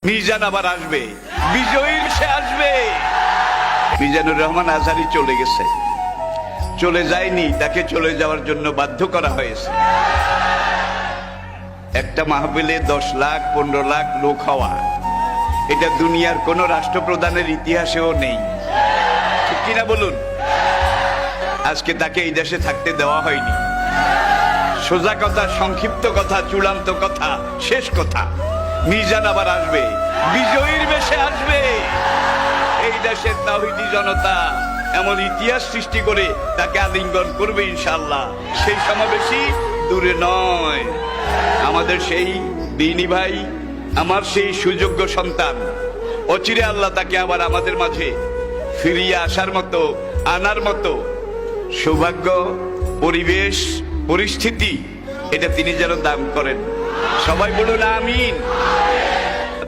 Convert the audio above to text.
মিজান আবার আসবে, বিজয়ীর সে আসবে। মিজানুর রহমান আজহারী চলে গেছে, চলে যায়নি, তাকে চলে যাওয়ার জন্য বাধ্য করা হয়েছে। একটা মাহফিলে 10 লাখ 15 লাখ লোক হওয়া, এটা দুনিয়ার কোন রাষ্ট্রপ্রধানের ইতিহাসেও নেই, ঠিক কিনা বলুন? আজকে তাকে এই দেশে থাকতে দেওয়া হয়নি। সোজা কথা, সংক্ষিপ্ত কথা, চূড়ান্ত কথা, শেষ কথা, মিজান আবার আসবে, বিজয়ীর বেশে আসবে। এই দেশের তাওহীদি জনতা এমন ইতিহাস সৃষ্টি করে তাকে আলিঙ্গন করবে ইনশাআল্লাহ। সেই সমাবেশই দূরে নয়। আমাদের সেই দিনী ভাই, আমার সেই সুযোগ্য সন্তান, অচিরে আল্লাহ তাকে আবার আমাদের মাঝে ফিরিয়ে আসার মতো, আনার মতো সৌভাগ্য, পরিবেশ, পরিস্থিতি এটা তিনি যেন দান করেন। সবাই বলুন আমিন।